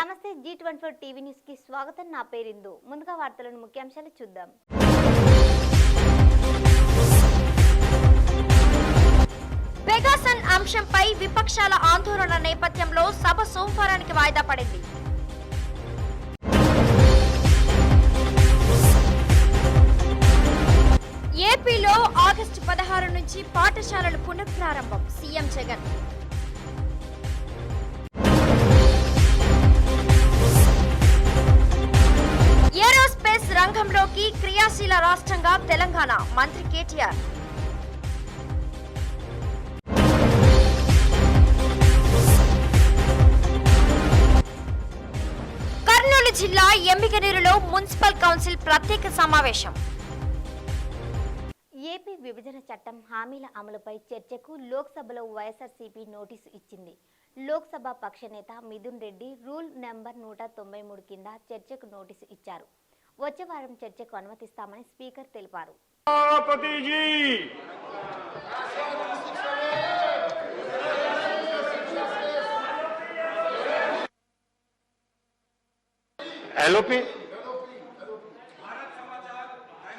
నమస్తే G24 TV news కి స్వాగతం. నా పేరు ఇందు. ముందుగా వార్తలను ముఖ్యాంశాలు చూద్దాం. పెగాసన్ అంశంపై విపక్షాల ఆందోళన నేపథ్యంలో సభ సోమవారానికి వాయిదా పడింది. ఏపీలో ఆగస్టు 16 నుంచి పాఠశాలలు పునఃప్రారంభం. సీఎం జగన్. ఏరోస్పేస్ రంగంలోకి క్రియాశీల రాష్ట్రంగా తెలంగాణ. మంత్రి కేటీఆర్. కర్నూలు జిల్లా ఎమ్మిగనూరులో మున్సిపల్ కౌన్సిల్ ప్రత్యేక సమావేశం. ఏపీ విభజన చట్టం హామీల అమలుపై చర్చకు లోక్సభలో వైఎస్ఆర్సీపీ నోటీసు ఇచ్చింది. లోక్సభ పక్షనేత మిథున్ రెడ్డి రూల్ నెంబర్ 193 కింద చర్చకు నోటీసు ఇచ్చారు. వచ్చే వారం చర్చకు అనుమతిస్తామని స్పీకర్ తెలిపారు.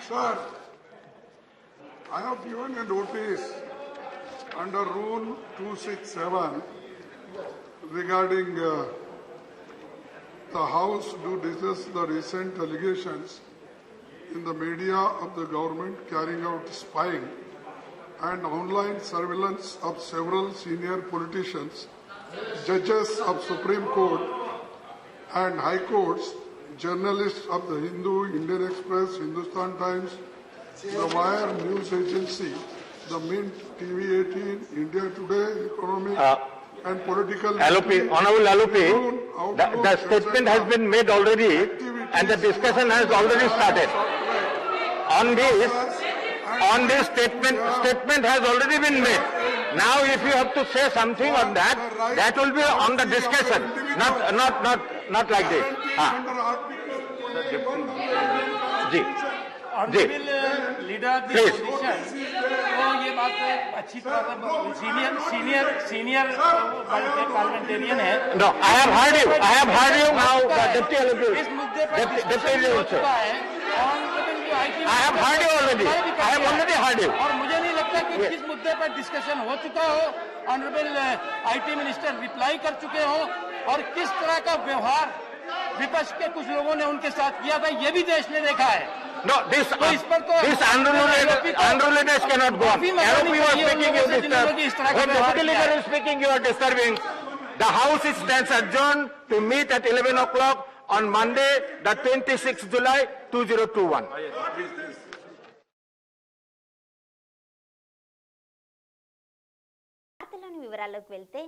Sir, I have given a notice under Rule 267 regarding the House to discuss the recent allegations in the media of the government carrying out spying and online surveillance of several senior politicians, judges of Supreme Court and High Courts, journalists of the Hindu, Indian Express, Hindustan Times, the Wire News Agency, the Mint, TV18, India Today, Economic and Political... Honorable Alupi, the statement has been made already and the discussion has already started. On this statement has already been made. Now if you have to say something on that, that will be on the discussion, not like this. Leader तो ये बात अच्छी तरह senior parliamentarian है. No, I have heard you now, Deputy Alupur. इस मुद्दे पर Deputy हो चुका है. I have heard you already. I have already heard you. और मुझे नहीं लगता कि किस मुद्दे पर डिस्कशन हो चुका हो. ऑनरेबल IT मिनिस्टर रिप्लाई कर चुके हो और किस तरह का व्यवहार विपक्ष के कुछ लोगों ने उनके साथ किया था ये भी देश ने देखा है. No, this unruliness cannot go on. Deputy Leader is speaking, you are disturbing. The House stands adjourned to meet at 11 o'clock on Monday, the 26th July 2021. వార్తలోని వివరాల్లోకి వెళ్తే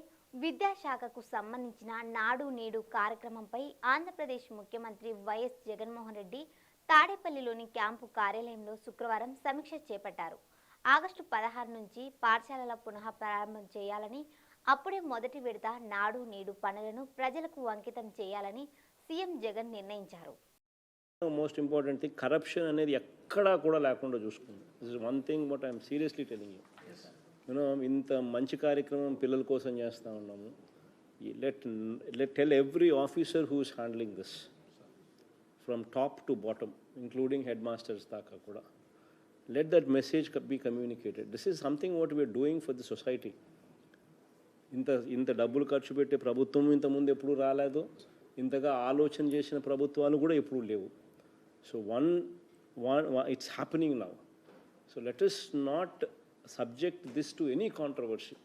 విద్యాశాఖకు సంబంధించిన నాడు నేడు కార్యక్రమంపై ఆంధ్రప్రదేశ్ ముఖ్యమంత్రి వైఎస్ జగన్మోహన్ రెడ్డి తాడేపల్లిలోని క్యాంపు కార్యాలయంలో శుక్రవారం సమీక్ష చేపట్టారు. ఆగస్టు 16 నుంచి పాఠశాలల పునః ప్రారంభం చేయాలని, అప్పుడే మొదటి విడత నాడు నేడు పనులను ప్రజలకు అంకితం చేయాలని సీఎం జగన్ నిర్ణయించారు. మోస్ట్ ఇంపార్టెంట్ థింగ్ కరప్షన్ అనేది ఎక్కడా కూడా లేకుండా చూసుకుంది. This is one thing but I'm seriously telling you. ఇంత మంచి కార్యక్రమం పిల్లల కోసం చేస్తూ ఉన్నాము. Let tell every officer who is handling this from top to bottom including head masters దాకా కూడా let that message be communicated. This is something what we are doing for the society. ఇంత డబ్బులు ఖర్చు పెట్టే ప్రభుత్వం ఇంతకుముందు ఎప్పుడు రాలేదు. ఇంతగా ఆలోచన చేసిన ప్రభుత్వాలు కూడా ఎప్పుడూ లేవు. So it's happening now. So let us not subject this to any controversy.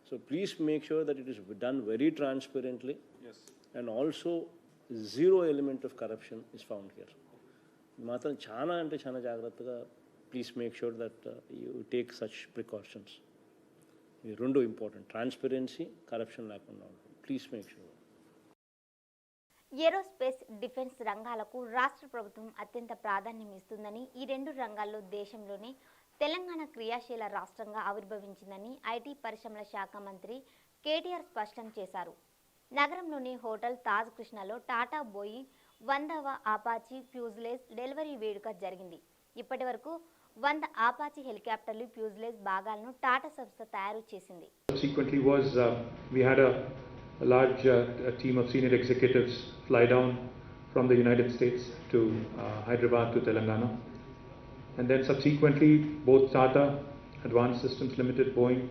So please make sure that it is done very transparently. Yes. And also zero element of corruption is found here. మాత్రం చాలా అంటే చాలా జాగ్రత్తగా please make sure that you take such precautions. ఈ రెండు important, transparency, corruption లేకుండా ఉంటుంది. Please make sure. Aerospace defence రంగాలకు రాష్ట్ర ప్రభుత్వం అత్యంత ప్రాధాన్యం ఇస్తుందని, ఈ రెండు రంగాల్లో దేశంలోనే తెలంగాణ క్రియాశీల రాష్ట్రంగా ఆవిర్భవించిందని ఐటీ పరిశ్రమల శాఖ మంత్రి కేటీఆర్ స్పష్టం చేశారు. నగరంలోని హోటల్ తాజ్ కృష్ణలో టాటా బోయింగ్ 100వ ఆపాచీ ఫ్యూజ్లేజ్ డెలివరీ వేడుక జరిగింది. ఇప్పటి వరకు 100 ఆపాచీ హెలికాప్టర్లు ఫ్యూజ్లేజ్ భాగాలను టాటా సంస్థ తయారు చేసింది. Subsequently was we had a a large team of senior executives fly down from the United States to Hyderabad to Telangana. And then subsequently, both Tata, Advanced Systems Limited, Boeing,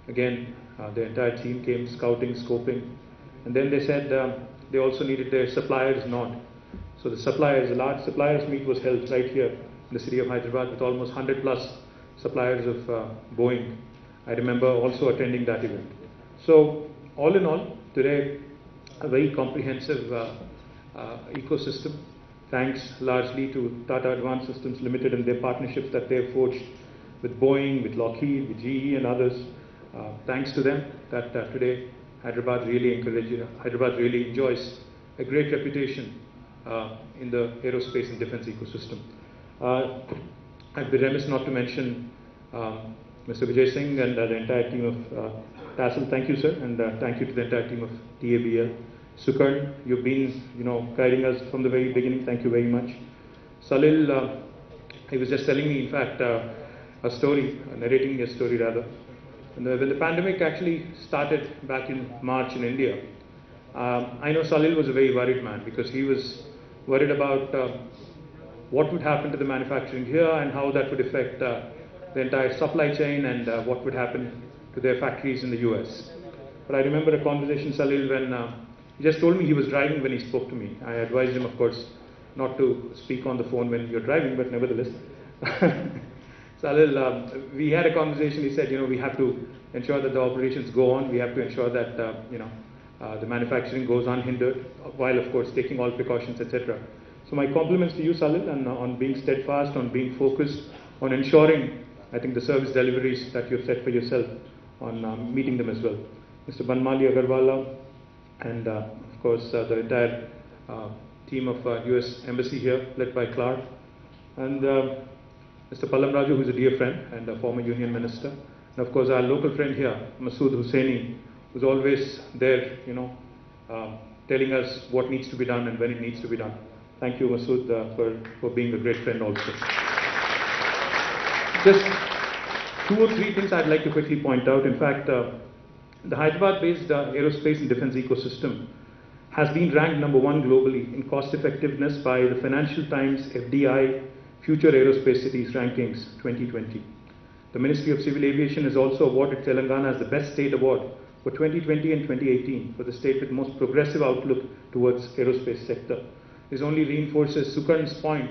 again, the entire team came scouting, scoping. And then they said they also needed their suppliers nod. So the suppliers, a large suppliers meet was held right here in the city of Hyderabad with almost 100 plus suppliers of Boeing. I remember also attending that event. So all in all, today a very comprehensive ecosystem, thanks largely to Tata Advanced Systems Limited and their partnerships that they've forged with Boeing, with Lockheed, with GE and others. Thanks to them that today Hyderabad really enjoys a great reputation in the aerospace and defense ecosystem. I'd be remiss not to mention Mr. Vijay Singh and the entire team of TASL. Thank you, sir, and thank you to the entire team of TABL. Sukarn, you've been, guiding us from the very beginning. Thank you very much. Salil, he was just telling me, in fact, a story, narrating a story rather. When the pandemic actually started back in March in India, I know Salil was a very worried man because he was worried about what would happen to the manufacturing here and how that would affect the entire supply chain and what would happen to their factories in the US. But I remember a conversation, Salil, when he just told me he was driving when he spoke to me. I advised him, of course, not to speak on the phone when you're driving, but nevertheless. Salil, we had a conversation. He said, we have to ensure that the operations go on. We have to ensure that, the manufacturing goes unhindered, while, of course, taking all precautions, etc. So my compliments to you, Salil, and on being steadfast, on being focused, on ensuring, I think, the service deliveries that you've set for yourself, on meeting them as well. Mr. Banmali Agarwala, and, of course, the entire team of US Embassy here, led by Clark, and Mr. Pallam Raju, who is a dear friend and a former Union Minister, and of course our local friend here, Masood Hussaini, who's always there, telling us what needs to be done and when it needs to be done. Thank you, Masood, for being a great friend also. Just 2 or 3 things I'd like to quickly point out. In fact, the Hyderabad-based aerospace and defense ecosystem has been ranked #1 globally in cost effectiveness by the Financial Times FDI Future Aerospace Cities Rankings 2020. The Ministry of Civil Aviation has also awarded Telangana as the Best State Award for 2020 and 2018 for the state with most progressive outlook towards aerospace sector. This only reinforces Sukarn's point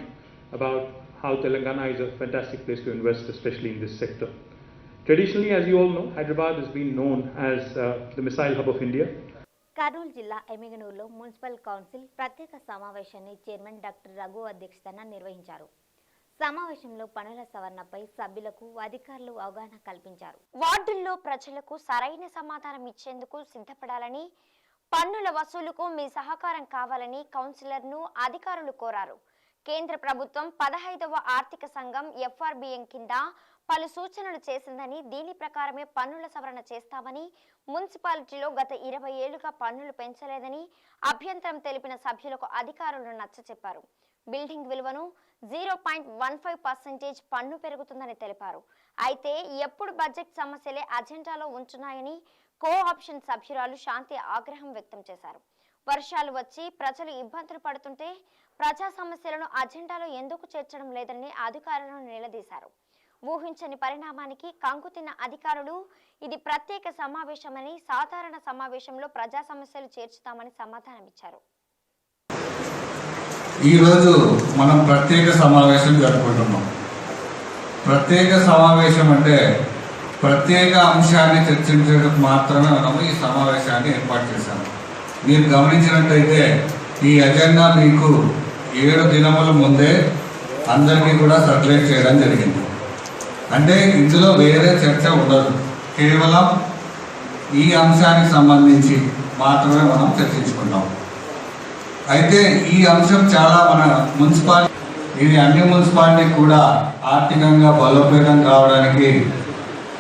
about how Telangana is a fantastic place to invest, especially in this sector. Traditionally, as you all know, Hyderabad has been known as the missile hub of India. Kurnool జిల్లా ఎమ్మిగనూరులో municipal council ప్రత్యేక సమావేశాన్ని chairman doctor Raghu అధ్యక్షతన నిర్వహించారు. సమావేశంలో పనుల సవరణపై సభ్యులకు అధికారులు అవగాహన కల్పించారు. వార్డుల్లో ప్రజలకు సరైన సమాధానం ఇచ్చేందుకు సిద్ధపడాలని, పన్నుల వసూలుకు మీ సహకారం కావాలని కౌన్సిలర్ను అధికారులు కోరారు. కేంద్ర ప్రభుత్వం 15వ ఆర్థిక సంఘం FRBM కింద పలు సూచనలు చేసిందని, దీని ప్రకారమే పన్నుల సవరణ చేస్తామని, మున్సిపాలిటీలో గత 20 ఏళ్లుగా పన్నులు పెంచలేదని అభ్యంతరం తెలిపిన సభ్యులకు అధికారులు నచ్చచెప్పారు. బిల్డింగ్ విలువను 0.15% పన్ను పెరుగుతుందని తెలిపారు. అయితే ఎప్పుడు బడ్జెట్ సమస్యలే అజెండాలో ఉంటున్నాయని కోఆప్షన్ సభ్యురాలు శాంతి ఆగ్రహం వ్యక్తం చేశారు. వర్షాలు వచ్చి ప్రజలు ఇబ్బందులు పడుతుంటే ప్రజా సమస్యలను అజెండాలో ఎందుకు చేర్చడం లేదని అధికారులను నిలదీశారు. ఊహించని పరిణామానికి కంగుతిన్న అధికారులు ఇది ప్రత్యేక సమావేశమని, సాధారణ సమావేశంలో ప్రజా సమస్యలు చేర్చుతామని సమాధానమిచ్చారు. ఈరోజు మనం ప్రత్యేక సమావేశం జరుపుకుంటున్నాం. ప్రత్యేక సమావేశం అంటే ప్రత్యేక అంశాన్ని చర్చించేందుకు మాత్రమే మనము ఈ సమావేశాన్ని ఏర్పాటు చేశాము. మీరు గమనించినట్టయితే ఈ ఎజెండా మీకు 7 దినముల ముందే అందరికీ కూడా సర్క్యులేట్ చేయడం జరిగింది. అంటే ఇందులో వేరే చర్చ ఉండదు, కేవలం ఈ అంశానికి సంబంధించి మాత్రమే మనం చర్చించుకుంటాం. అయితే ఈ అంశం చాలా మన మున్సిపాలిటీ, ఇది అన్ని మున్సిపాలిటీకి కూడా ఆర్థికంగా బలోపేతం కావడానికి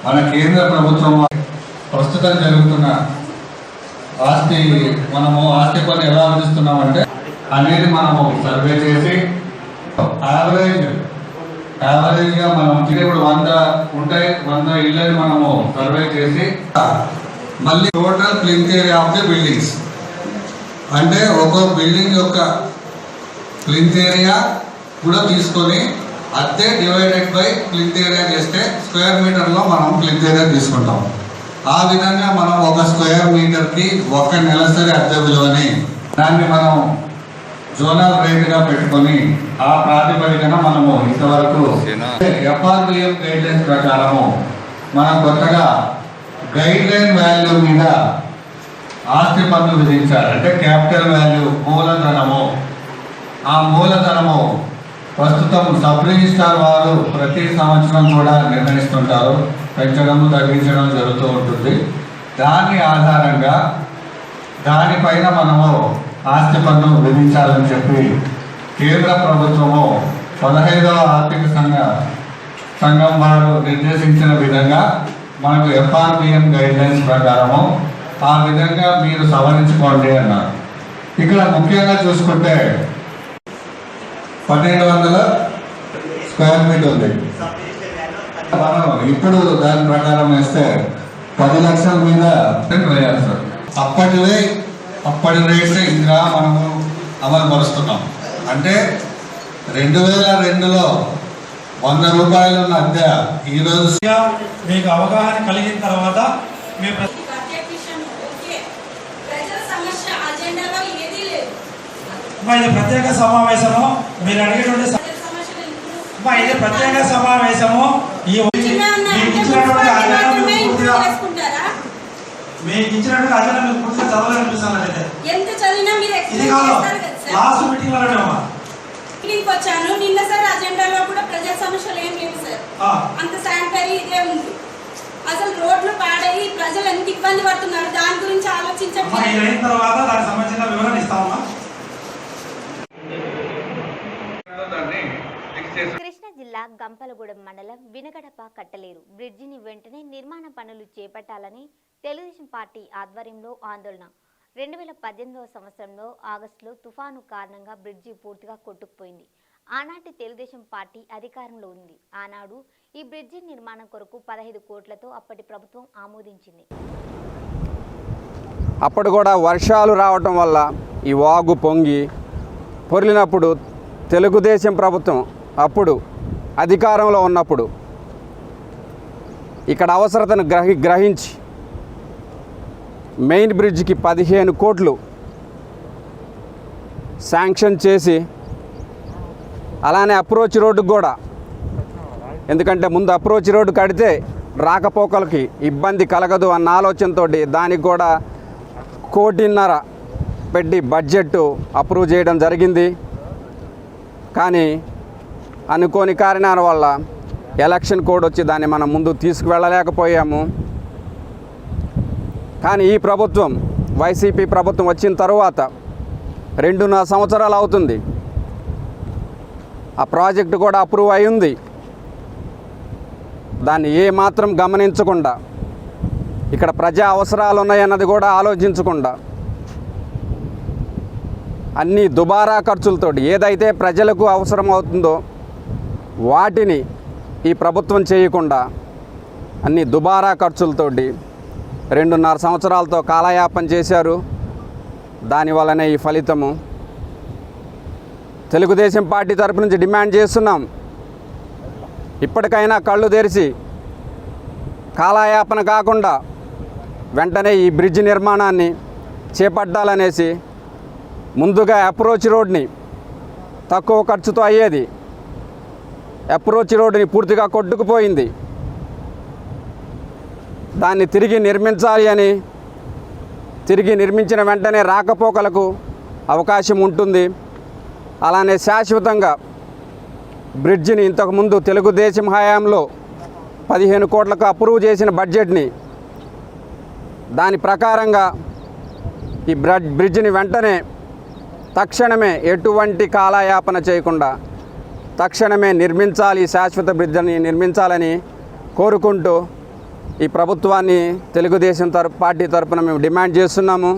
మన కేంద్ర ప్రభుత్వం ప్రస్తుతం జరుగుతున్న మనము ఆస్తి పన్ను ఎలా అందిస్తున్నామంటే అనేది మనము సర్వే చేసి యావరేజ్గా మనం ఇప్పుడు 100 ఉంటాయి, 100 ఇళ్ళని మనము సర్వే చేసి మళ్ళీ total plinth area of the buildings అంటే ఒక్కో బిల్డింగ్ యొక్క ప్లింత్ ఏరియా కూడా తీసుకొని అదే డివైడెడ్ బై ప్లింత్ ఏరియా చేస్తే స్క్వేర్ మీటర్లో మనం ప్లింత్ ఏరియా తీసుకుంటాం. ఆ విధంగా మనం ఒక స్క్వేర్ మీటర్కి ఒక నెలసరి అద్దె విలువని దాన్ని మనం జోనల్ రేట్గా పెట్టుకొని ఆ ప్రాతిపదికన మనము ఇంతవరకు FRBM గైడ్ లైన్స్ ప్రకారము మనం కొత్తగా గైడ్ లైన్ వాల్యూ మీద ఆస్తి పన్ను విధించాలి. అంటే క్యాపిటల్ వాల్యూ మూలధనము. ఆ మూలధనము ప్రస్తుతం సబ్ రిజిస్ట్రార్ వారు ప్రతి సంవత్సరం కూడా నిర్ణయిస్తుంటారు, పెంచడం తగ్గించడం జరుగుతూ ఉంటుంది. దాని ఆధారంగా దానిపైన మనము ఆస్తి పన్ను విధించాలని చెప్పి కేంద్ర ప్రభుత్వము 15వ ఆర్థిక సంఘం వారు నిర్దేశించిన విధంగా మనకు FRBM గైడ్ లైన్స్ ప్రకారము ఆ విధంగా మీరు సవరించుకోండి అన్నారు. ఇక్కడ ముఖ్యంగా చూసుకుంటే 1200 స్క్వేర్ ఫీట్ ఉంది. మనం ఇప్పుడు దాని ప్రకారం వేస్తే 10 లక్షల మీద వేయాలి సార్. అప్పటి రేట్స్ ఇంకా మనము అమలు పరుస్తున్నాం. అంటే 2002లో 100 రూపాయలు ఉన్న అద్దె ఈరోజు మీకు అవగాహన కలిగిన తర్వాత మీ ఇది ప్రత్యేక సమావేశము. మీరు అడిగేటువంటి ఇది ప్రత్యేక సమావేశము. మీకు ఇచ్చినటువంటి అజెండా మీకు పూర్తిగా చదవాలనిపిస్తాను. అయితే ఇది కాదు లాస్ట్ మీటింగ్ మీటింగ్ వచ్చాను నిన్న సార్. అజెండాలో కూడా ప్రజా సమస్యలు ఏం లేవు సార్. అంత శానిటరీ ఇదే ఉంది. అసలు రోడ్లు పాడయి ప్రజలు ఎంత ఇబ్బంది పడుతున్నారు దాని గురించి ఆలోచించండి. అయిన తర్వాత దానికి సంబంధించిన వివరణ ఇస్తామా. కృష్ణా జిల్లా గంపలగూడెం మండలం వినగడప కట్టలేరు బ్రిడ్జిని వెంటనే నిర్మాణ పనులు చేపట్టాలని తెలుగుదేశం పార్టీ ఆధ్వర్యంలో ఆందోళన. 2018వ సంవత్సరంలో ఆగస్టులో తుఫాను కారణంగా బ్రిడ్జి పూర్తిగా కొట్టుకుపోయింది. ఆనాటి తెలుగుదేశం పార్టీ అధికారంలో ఉంది. ఆనాడు ఈ బ్రిడ్జి నిర్మాణం కొరకు 15 కోట్లతో అప్పటి ప్రభుత్వం ఆమోదించింది. అప్పుడు కూడా వర్షాలు రావటం వల్ల ఈ వాగు పొంగి పొర్లినప్పుడు తెలుగుదేశం ప్రభుత్వం అప్పుడు అధికారంలో ఉన్నప్పుడు ఇక్కడ అవసరతను గ్రహించి మెయిన్ బ్రిడ్జికి 15 కోట్లు శాంక్షన్ చేసి అలానే అప్రోచ్ రోడ్డుకు కూడా, ఎందుకంటే ముందు అప్రోచ్ రోడ్డు కడితే రాకపోకలకి ఇబ్బంది కలగదు అన్న ఆలోచనతో దానికి కూడా 1.5 కోటి పెట్టి బడ్జెట్ అప్రూవ్ చేయడం జరిగింది. కానీ అనుకోని కారణాల వల్ల ఎలక్షన్ కోడ్ వచ్చి దాన్ని మనం ముందు తీసుకువెళ్ళలేకపోయాము. కానీ ఈ ప్రభుత్వం వైసీపీ ప్రభుత్వం వచ్చిన తర్వాత 2.5 సంవత్సరాలు అవుతుంది. ఆ ప్రాజెక్టు కూడా అప్రూవ్ అయ్యింది. దాన్ని ఏమాత్రం గమనించకుండా, ఇక్కడ ప్రజా అవసరాలు ఉన్నాయన్నది కూడా ఆలోచించకుండా అన్ని దుబారా ఖర్చులతోటి ఏదైతే ప్రజలకు అవసరం అవుతుందో వాటిని ఈ ప్రభుత్వం చేయకుండా అన్ని దుబారా ఖర్చులతోటి 2.5 సంవత్సరాలతో కాలయాపన చేశారు. దానివల్లనే ఈ ఫలితము. తెలుగుదేశం పార్టీ తరపు నుంచి డిమాండ్ చేస్తున్నాం, ఇప్పటికైనా కళ్ళు తెరిచి కాలయాపన కాకుండా వెంటనే ఈ బ్రిడ్జ్ నిర్మాణాన్ని చేపట్టాలనేసి ముందుగా అప్రోచ్ రోడ్ని తక్కువ ఖర్చుతో అయ్యేది అప్రోచ్ రోడ్డుని పూర్తిగా కొట్టుకుపోయింది. దాన్ని తిరిగి నిర్మించాలి అని, తిరిగి నిర్మించిన వెంటనే రాకపోకలకు అవకాశం ఉంటుంది. అలానే శాశ్వతంగా బ్రిడ్జిని ఇంతకుముందు తెలుగుదేశం హయాంలో 15 కోట్లకు అప్రూవ్ చేసిన బడ్జెట్ని దాని ప్రకారంగా ఈ బ్రిడ్జిని వెంటనే తక్షణమే ఎటువంటి కాలయాపన చేయకుండా తక్షణమే నిర్మించాలి, శాశ్వత బ్రిడ్జిని నిర్మించాలని కోరుకుంటూ ఈ ప్రభుత్వాన్ని తెలుగుదేశం పార్టీ తరపున మేము డిమాండ్ చేస్తున్నాము.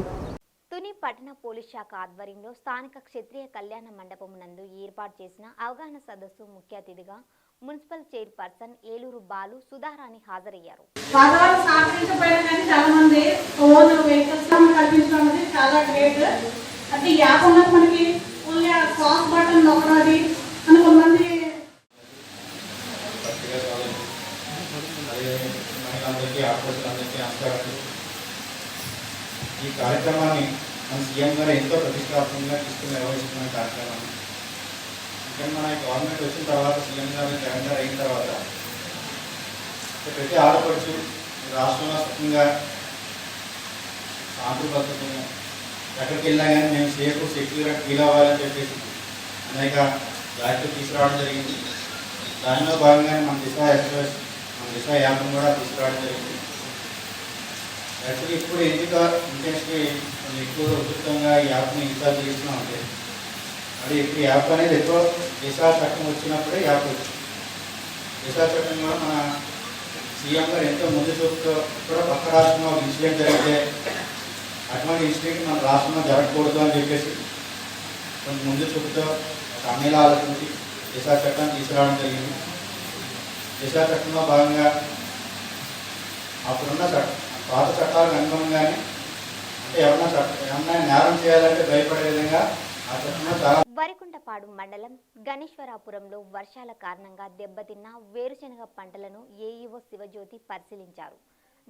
తుని పట్టణ పోలీస్ శాఖ ఆధ్వర్యంలో స్థానిక క్షత్రియ కళ్యాణ మండపం నందు ఏర్పాటు చేసిన అవగాహన సదస్సు ముఖ్య అతిథిగా మున్సిపల్ చైర్పర్సన్ ఏలూరు బాలు సుధారాణి హాజరయ్యారు. వాతావరణం సహకరించకపోయినా కానీ చాలా మంది ఓన్ వెహికల్స్ కల్పించడం అనేది చాలా గ్రేట్. అంటే ఈ యాప్ ఉన్నది మనకి ఓన్లీ ఆ క్రాస్ బటన్ నొక్కడది అని కొంతమంది ఈ కార్యక్రమాన్ని మన సీఎం గారు ఎంతో ప్రతిష్టాత్మకంగా తీసుకుని నిర్వహిస్తున్న కార్యక్రమాన్ని ఇక్కడ మన గవర్నమెంట్ వచ్చిన తర్వాత సీఎం గారు జగన్ గారు అయిన తర్వాత ప్రతి ఆడపడుచు రాష్ట్రంలో సుఖంగా శాంతి భద్రతను ఎక్కడికి వెళ్ళినా కానీ మేము సేఫ్ సెక్యూర్గా ఫీల్ అవ్వాలని చెప్పేసి అనేక జాగ్రత్తలు తీసుకురావడం జరిగింది. దానిలో భాగంగానే మన దిశ యాప్ను కూడా తీసుకురావడం జరిగింది. యాక్చువల్లీ ఇప్పుడు ఎందుకు ఇంటెన్స్కి ఎక్కువ ఉచితంగా ఈ యాప్ని ఇన్స్టాల్ చేస్తున్నామంటే అది ఇప్పుడు యాప్ అనేది ఎక్కువ దిశా చట్టం వచ్చినప్పుడే యాప్ వచ్చింది. దిశా చట్టం కూడా మన సీఎం గారు ఎంతో ముందు చూపుతో కూడా పక్క రాష్ట్రంలో ఒక ఇన్సిడెంట్ జరిగితే అటువంటి ఇన్సిడెంట్ మన రాష్ట్రంలో జరగకూడదు అని చెప్పేసి కొంచెం ముందు చూపుతో ఒక అన్నిలా ఆలోచించి దిశా చట్టాన్ని తీసుకురావడం జరిగింది. దిశా చట్టంలో భాగంగా అప్పుడున్న పాత చట్టాలకు అనుగుణంగానే అంటే ఎవరన్నా నేరం చేయాలంటే భయపడే విధంగా ఆ చట్టంలో చాలా. వరికుంటపాడు మండలం గణేశ్వరాపురంలో వర్షాల కారణంగా దెబ్బతిన్న వేరుశెనగ పంటలను ఏఈఓ శివజ్యోతి పరిశీలించారు.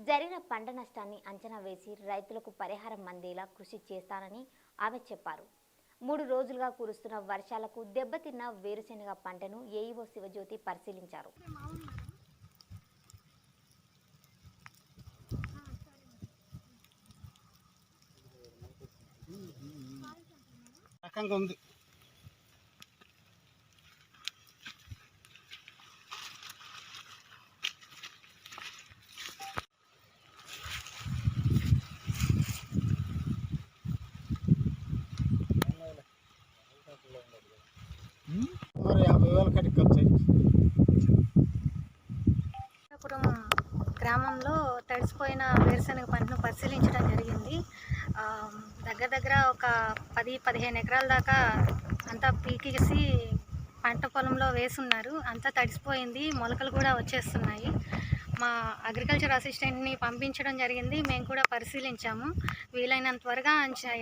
జరిగిన పంట నష్టాన్ని అంచనా వేసి రైతులకు పరిహారం అందేలా కృషి చేస్తానని ఆమె చెప్పారు. 3 రోజులుగా కురుస్తున్న వర్షాలకు దెబ్బతిన్న వేరుశెనగ పంటను ఏఈఓ శివజ్యోతి పరిశీలించారు. రకంగా ఉంది. మరి 50,000 కట్టి ఖర్చు. గ్రామంలో తడిసిపోయిన వేరుశెనగ పంటను పరిశీలించడం జరిగింది. దగ్గర ఒక 10-15 ఎకరాల దాకా అంతా పీకేసి పంట పొలంలో వేసున్నారు. అంతా తడిసిపోయింది, మొలకలు కూడా వచ్చేస్తున్నాయి. మా అగ్రికల్చర్ అసిస్టెంట్ని పంపించడం జరిగింది. మేము కూడా పరిశీలించాము. వీలైనంత త్వరగా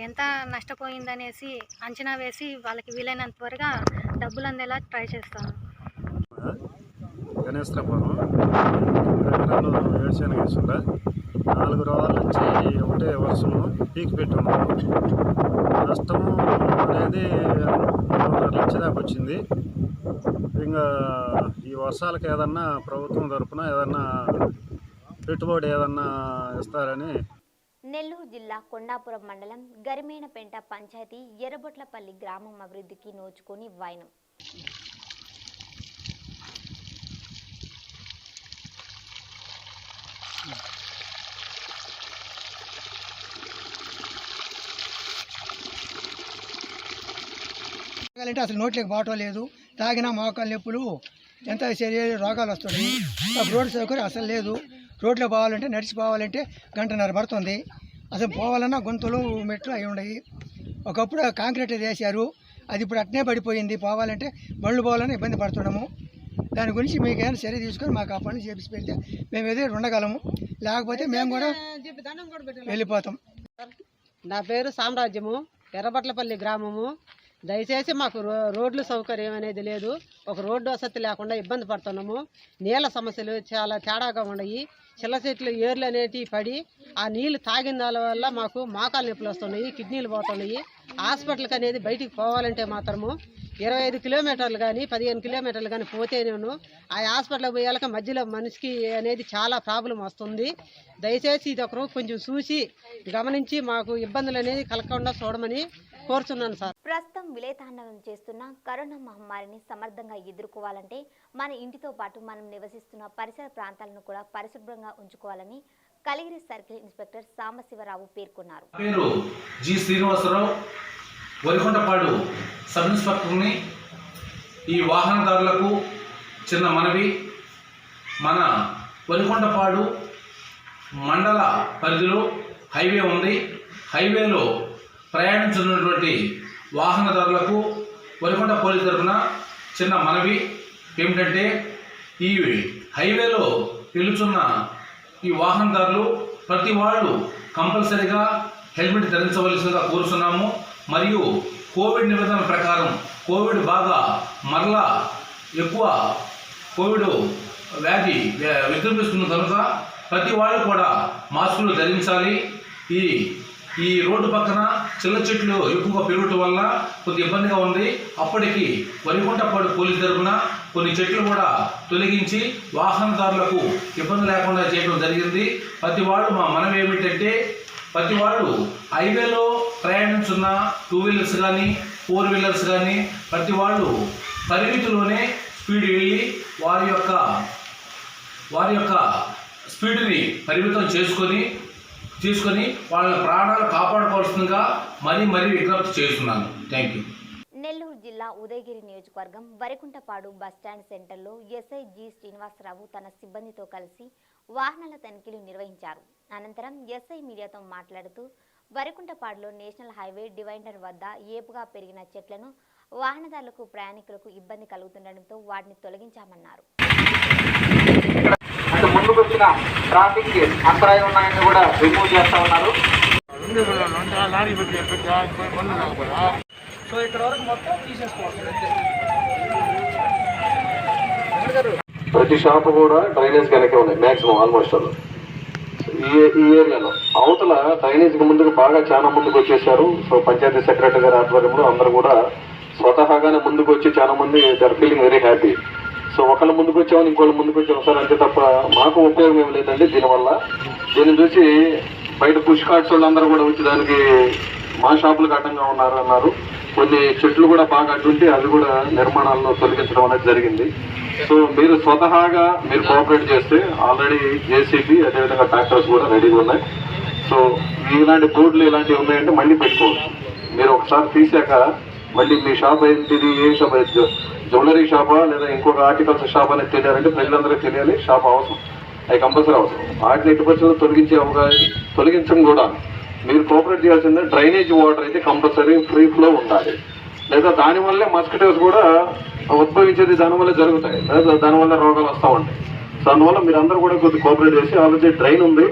ఎంత నష్టపోయిందనేసి అంచనా వేసి వాళ్ళకి వీలైనంత త్వరగా డబ్బులు అందేలా ట్రై చేస్తాము. గణేశ్వరపురం 9 ఎకరాలు వేరుశెనగ వేసుందా 4 రోజుల నుంచి ఒకటే వర్షము పీక్ పెట్టున్నాము. నష్టము అనేది 3.5 లక్షల దాకా వచ్చింది. ఇంకా ఈ వర్షాలకు ఏదన్నా ప్రభుత్వం తరఫున ఏదన్నా పెట్టుబడి ఏదన్నా ఇస్తారని. నెల్లూరు జిల్లా కొండాపురం మండలం గరిమేనపేంట పంచాయతీ ఎర్రబొట్లపల్లి గ్రామం అభివృద్ధికి నోచుకొని వైనం. అంటే అసలు నోట్లోకి బాటో లేదు. తాగినా మోకాలు నొప్పులు ఎంత శరీర రోగాలు వస్తున్నాయి. రోడ్డు సౌకర్యం అసలు లేదు. రోడ్లో పోవాలంటే నడిచిపోవాలంటే 1.5 పడుతుంది. అసలు పోవాలన్నా గొంతులు మెట్లు అవి ఉన్నాయి. ఒకప్పుడు కాంక్రీట్ వేసారు, అది ఇప్పుడు అట్నే పడిపోయింది. పోవాలంటే బండ్లు పోవాలని ఇబ్బంది పడుతున్నాము. దాని గురించి మీకు ఏమైనా చర్య తీసుకొని మాకు ఆ పనులు చేపించి పెడితే మేము ఏదో ఉండగలము, లేకపోతే మేము కూడా వెళ్ళిపోతాం. నా పేరు సామ్రాజ్యము, ఎర్రబట్లపల్లి గ్రామము. దయచేసి మాకు రోడ్లు సౌకర్యం అనేది లేదు. ఒక రోడ్డు వసతి లేకుండా ఇబ్బంది పడుతున్నాము. నీళ్ళ సమస్యలు చాలా తేడాగా ఉన్నాయి. చిల్ల చెట్లు ఏర్లు అనేటివి పడి ఆ నీళ్లు తాగిన దాని వల్ల మాకు మోకాలు నొప్పులు వస్తున్నాయి, కిడ్నీలు పోతున్నాయి. హాస్పిటల్కి అనేది బయటికి పోవాలంటే మాత్రము 25 కిలోమీటర్లు కానీ 15 కిలోమీటర్లు కానీ పోతే నేను ఆ హాస్పిటల్కి పోయాక మధ్యలో మనిషికి అనేది చాలా ప్రాబ్లం వస్తుంది. దయచేసి ఇది ఒకరు కొంచెం చూసి గమనించి మాకు ఇబ్బందులు అనేది కలగకుండా చూడమని కోరుతున్నాను సార్. ప్రస్తుతం విలేతాండవం చేస్తున్న కరోనా మహమ్మారిని సమర్థంగా ఎదుర్కోవాలంటే మన ఇంటితో పాటు మనం నివసిస్తున్న పరిసర ప్రాంతాలను కూడా పరిశుభ్రంగా ఉంచుకోవాలని కలిగిరి సర్కిల్ ఇన్స్పెక్టర్ సాంబశివరావు పేర్కొన్నారు. పేరు జి శ్రీనివాసరావు, వరికొండపాడు సబ్ ఇన్స్పెక్టర్ని. ఈ వాహనదారులకు చిన్న మనవి, మన వరికొండపాడు మండల పరిధిలో హైవే ఉంది. హైవేలో ప్రయాణించున్నటువంటి వాహనదారులకు వరికొండ పోలీస్ తరఫున చిన్న మనవి ఏమిటంటే ఈ హైవేలో వెళుతున్న ఈ వాహనదారులు ప్రతి వాళ్ళు కంపల్సరిగా హెల్మెట్ ధరించవలసిందిగా కోరుతున్నాము. మరియు కోవిడ్ నిబంధనల ప్రకారం కోవిడ్ బాగా మరలా ఎక్కువ కోవిడ్ వ్యాధి విజృంభిస్తుంది కనుక ప్రతి వాళ్ళు కూడా మాస్కులు ధరించాలి. ఈ రోడ్డు పక్కన చిల్ల చెట్లు ఎక్కువగా పెరగటం వల్ల కొద్ది ఇబ్బందిగా ఉంది. అప్పటికి వరికుంటపాడు పోలీసు తరఫున కొన్ని చెట్లు కూడా తొలగించి వాహనదారులకు ఇబ్బంది లేకుండా చేయడం జరిగింది. ప్రతి వాళ్ళు మా మనవి ఏమిటంటే ప్రతి వాళ్ళు హైవేలో ప్రయాణించున్న 2 వీలర్స్ కానీ 4 వీలర్స్ కానీ ప్రతి వాళ్ళు పరిమితిలోనే స్పీడ్ వెళ్ళి వారి యొక్క స్పీడ్ని పరిమితం తీసుకొని వాళ్ళ ప్రాణాలు కాపాడుకోవాల్సిందిగా మరీ విజ్ఞప్తి చేస్తున్నాను. Thank you. నెల్లూరు జిల్లా ఉదయగిరి నియోజకవర్గం వరికుంటపాడు బస్టాండ్ సెంటర్లో ఎస్ఐ జి శ్రీనివాసరావు తన సిబ్బందితో కలిసి వాహనాల తనిఖీలు నిర్వహించారు. అనంతరం ఎస్ఐ మీడియాతో మాట్లాడుతూ వరికుంటపాడులో నేషనల్ హైవే డివైడర్ వద్ద ఏపుగా పెరిగిన చెట్లను వాహనదారులకు ప్రయాణికులకు ఇబ్బంది కలుగుతుండటంతో వాటిని తొలగించామన్నారు. ముందుకు వచ్చిన ట్రాఫిక్ అంతరాయం ఉన్నాయని కూడా రిమూవ్ చేస్తా ఉన్నారు. సో ఇక్కడ వరకు మొత్తం తీసేసుకోవాలి. ప్రతి షాప్ కూడా డ్రైనేజ్ కనుక ఉన్నాయి మ్యాక్సిమం ఆల్మోస్ట్ ఈ ఏరియాలో. అవతల డ్రైనేజ్కి ముందుకు బాగా చాలా ముందుకు వచ్చేసారు. సో పంచాయతీ సెక్రటరీ గారి ఆధ్వర్యంలో అందరూ కూడా స్వతహాగానే ముందుకు వచ్చి చాలా మంది they're feeling very happy. So ఒకళ్ళు ముందుకు వచ్చామని ఇంకోళ్ళు ముందుకు వచ్చాము సార్ అంతే తప్ప మాకు ఉపయోగం ఏం లేదండి దీనివల్ల. దీన్ని చూసి బయట పుష్ కార్డ్స్ వాళ్ళందరూ కూడా వచ్చి దానికి మా షాపులకు అడ్డంగా అన్నారు. కొన్ని చెట్లు కూడా బాగా అడ్డుంటే అవి కూడా నిర్మాణాలను తొలగించడం అనేది జరిగింది. సో మీరు స్వతహాగా మీరు కోఆపరేట్ చేస్తే ఆల్రెడీ జేసీబీ అదేవిధంగా ట్రాక్టర్స్ కూడా రెడీగా ఉన్నాయి. సో ఇలాంటి బోర్డులు ఇలాంటివి ఉన్నాయంటే మళ్ళీ పెట్టుకోవచ్చు. మీరు ఒకసారి తీసాక మళ్ళీ మీ షాప్ ఏంటిది, ఏ షాప్ అయితే జ్యువెలరీ షాపా లేదా ఇంకొక ఆర్టికల్స్ షాప్ అనేది తెలియాలంటే ప్రజలందరికీ తెలియాలి. షాప్ అవసరం, అవి కంపల్సరీ అవసరం. వాటిని ఎట్టి పరిస్థితుల్లో తొలగించడం కూడా మీరు కోఆపరేట్ చేయాల్సిందే. డ్రైనేజ్ వాటర్ అయితే కంపల్సరీ ఫ్రీ ఫ్లో ఉండాలి. లేదా దానివల్లే మస్కిటోస్ కూడా ఉద్భవించేది దానివల్ల జరుగుతాయి, లేదా దానివల్ల రోగాలు వస్తూ ఉంటాయి. సో అందువల్ల మీరు అందరూ కూడా కొద్దిగా కోఆపరేట్ చేసి ఆల్రెడీ డ్రైన్ ఉంది,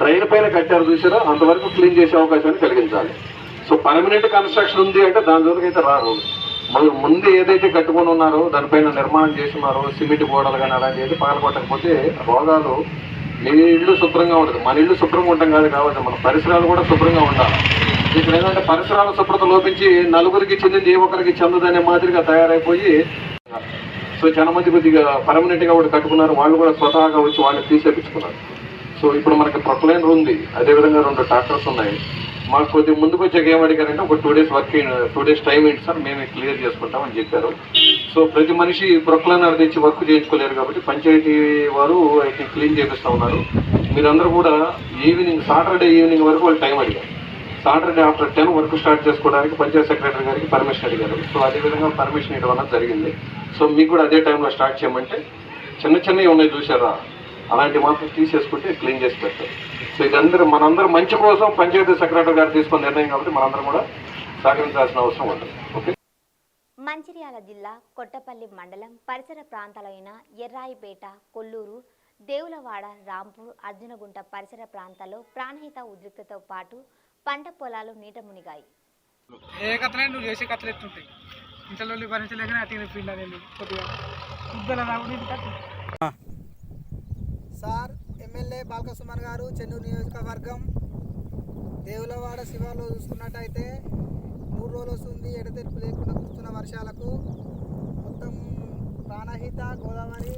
డ్రైన్ పైన కట్టారు చూసారా, అంతవరకు క్లీన్ చేసే అవకాశాన్ని కలిగించాలి. సో పర్మనెంట్ కన్స్ట్రక్షన్ ఉంది అంటే దాని జోలికైతే రారు. ముందు ఏదైతే కట్టుకొని ఉన్నారో దానిపైన నిర్మాణం చేస్తున్నారో సిమెంట్ గోడలు కానీ అలాంటి ఏది పగలగొట్టకపోతే రోగాలు. మీ ఇల్లు శుభ్రంగా ఉంటుంది, మన ఇల్లు శుభ్రంగా ఉంటాం కావచ్చు, మన పరిసరాలు కూడా శుభ్రంగా ఉండాలి. ఇక్కడ ఏంటంటే పరిసరాల శుభ్రత లోపించి నలుగురికి చెందింది ఏ ఒక్కరికి చెందదనే మాదిరిగా తయారైపోయి సో చాలా మంది కొద్దిగా పర్మనెంట్గా కూడా కట్టుకున్నారు. వాళ్ళు కూడా స్వతహాగా వచ్చి వాళ్ళు తీసేపించుకున్నారు. సో ఇప్పుడు మనకి ప్రొక్లైనర్ ఉంది, అదేవిధంగా 2 ట్రాక్టర్స్ ఉన్నాయి. మాకు కొద్దిగా ముందుకు వచ్చాక ఏమడిగారంటే ఒక 2 days వర్క్ 2 days టైం ఏంటి సార్ మేము క్లియర్ చేసుకుంటామని చెప్పారు. సో ప్రతి మనిషి ప్రొక్లైనర్ తెచ్చి వర్క్ చేయించుకోలేరు కాబట్టి పంచాయతీ వారు అయితే క్లీన్ చేపిస్తూ ఉన్నారు. మీరందరూ కూడా సాటర్డే ఈవినింగ్ వరకు వాళ్ళు టైం అడిగారు. సాటర్డే ఆఫ్టర్ 10 వర్క్ స్టార్ట్ చేసుకోవడానికి పంచాయతీ సెక్రటరీ గారికి పర్మిషన్ అడిగారు. సో అదేవిధంగా పర్మిషన్ ఇవ్వడం అనేది జరిగింది. సో మీకు కూడా అదే టైంలో స్టార్ట్ చేయమంటే చిన్నవి ఉన్నాయి చూసారా, అలాంటి మాత్రం తీసేసుకుంటే క్లీన్ చేసి పెడతారు. సో ఇదందరూ మనందరూ మంచి కోసం పంచాయతీ సెక్రటరీ గారు తీసుకున్న నిర్ణయం కాబట్టి మనందరం కూడా సహకరించాల్సిన అవసరం ఉంటుంది. ఓకే. మంచిర్యాల జిల్లా కొట్టపల్లి మండలం పరిసర ప్రాంతాలైన ఎర్రాయిపేట, కొల్లూరు, దేవులవాడ, రాంపూర్, అర్జునగుంట పరిసర ప్రాంతాల్లో ప్రాణహిత ఉద్రిక్తతో పాటు పంట పొలాలు నీట మునిగాయి. ఏ కథలే నువ్వు చేసే కథలు ఎట్లుంటాయి, ఇంట్లో భరించలేకనే అటు ఫీల్డ్ అనేది కొద్దిగా సార్. ఎమ్మెల్యే బాల్క సుమన్ గారు చెన్నూరు నియోజకవర్గం దేవులవాడ శివాలో చూసుకున్నట్టయితే 3 రోజులు వస్తుంది ఎడతెరిపి లేకుండా కురుస్తున్న వర్షాలకు మొత్తం ప్రాణహిత, గోదావరి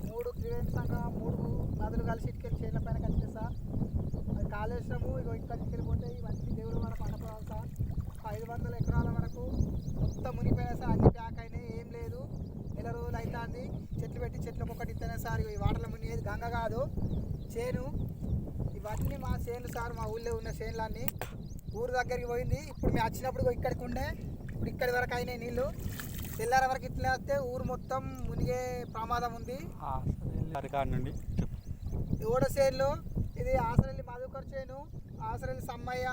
3 త్రివేణి సంఘం 3 నదులు కలిసి ఇటుకెళ్ళి చేళ్ల పైన కలిసి సార్. అది కాళేశ్వరము ఇక ఇక్కడికి వెళ్ళిపోతే ఇవన్నీ దేవులవాడ పంట పొలాలు సార్. 500 ఎకరాల వరకు మొత్తం మునిగిపోయినాయి సార్. అన్ని ప్యాక్ అయినాయి, ఏం లేదు. నెల రోజులు అవుతుంది. చెట్లు పెట్టి చెట్లకు ఒకటి ఇస్తేనే సార్. ఈ వాటర్లో మునిగేది గంగ కాదు, చేను. ఇవన్నీ మా చేనులు సార్, మా ఊళ్ళో ఉన్న చేనులన్నీ ఊరు దగ్గరికి పోయింది. ఇప్పుడు మేము వచ్చినప్పుడు ఇక్కడికి ఉండే, ఇప్పుడు ఇక్కడి వరకు అయినాయి నీళ్ళు. తెల్లార వరకు ఇట్లా వస్తే ఊరు మొత్తం మునిగే ప్రమాదం ఉంది. ఓడ చేనులు ఇది ఆసరల్లి మధుకర్ చేను, ఆసరల్లి సమ్మయ్య,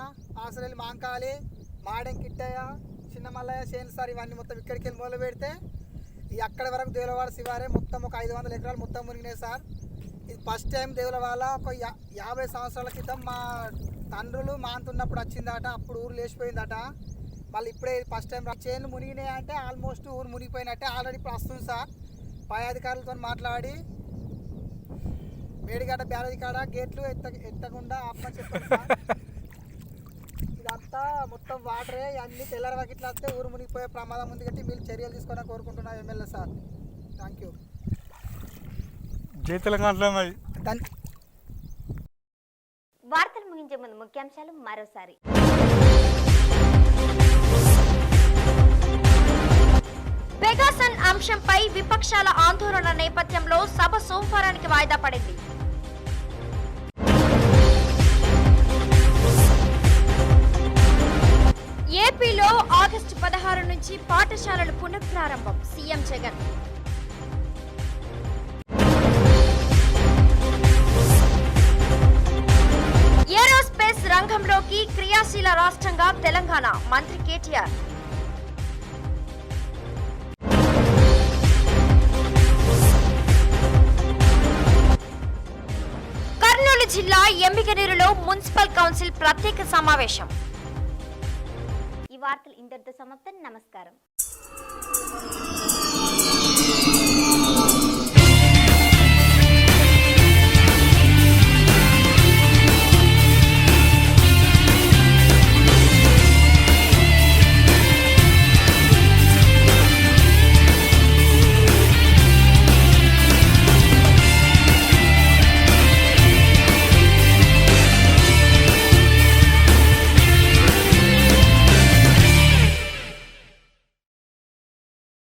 ఆసరల్లి మాంకాలి, మాడెం కిట్టయ్య, చిన్న మల్లయ్య చేను సార్. ఇవన్నీ మొత్తం ఇక్కడికి వెళ్ళి మొదలు పెడితే అక్కడి వరకు దేవులవాడ శివారే మొత్తం ఒక 500 ఎకరాలు మొత్తం మునిగినాయి సార్. ఇది ఫస్ట్ టైం దేవులవాడ ఒక 50 సంవత్సరాల క్రితం మా తండ్రులు మా అంత ఉన్నప్పుడు వచ్చిందట. అప్పుడు ఊరు లేచిపోయిందట. మళ్ళీ ఇప్పుడే ఫస్ట్ టైం చేనులు మునిగినాయి అంటే ఆల్మోస్ట్ ఊరు మునిగిపోయినట్టే. ఆల్రెడీ ఇప్పుడు వస్తుంది సార్. పై అధికారులతో మాట్లాడి మేడిగడ్డ బ్యారేజ్ కాడ గేట్లు ఎత్తకుండా ఆపమని చెప్పారు సార్. ఇదంతా మొత్తం వాటరే, అన్ని తెల్లరవాకి ఇట్లా వస్తే ఊరు మునిగిపోయే ప్రమాదం ఉంది కాబట్టి మీరు చర్యలు తీసుకోవాలని కోరుకుంటున్నా ఎమ్మెల్యే సార్. Thank you. జై తెలంగాణ. వార్తలు ముగించే ముందు ముఖ్యాంశాలు మరోసారి. పెగాసన్ అంశంపై విపక్షాల ఆందోళన నేపథ్యంలో సభ సోమవారానికి వాయిదా పడింది. ఏపీలో ఆగస్టు 16 నుంచి పాఠశాలలు పునఃప్రారంభం సీఎం జగన్. ఏరోస్పేస్ రంగంలోకి క్రియాశీల రాష్ట్రంగా తెలంగాణ మంత్రి కేటీఆర్. కర్నూలు జిల్లా ఎమ్మిగనూరులో మున్సిపల్ కౌన్సిల్ ప్రత్యేక సమావేశం. ఈ వార్తలు ఇంతటితో సమాప్తం. నమస్కారం.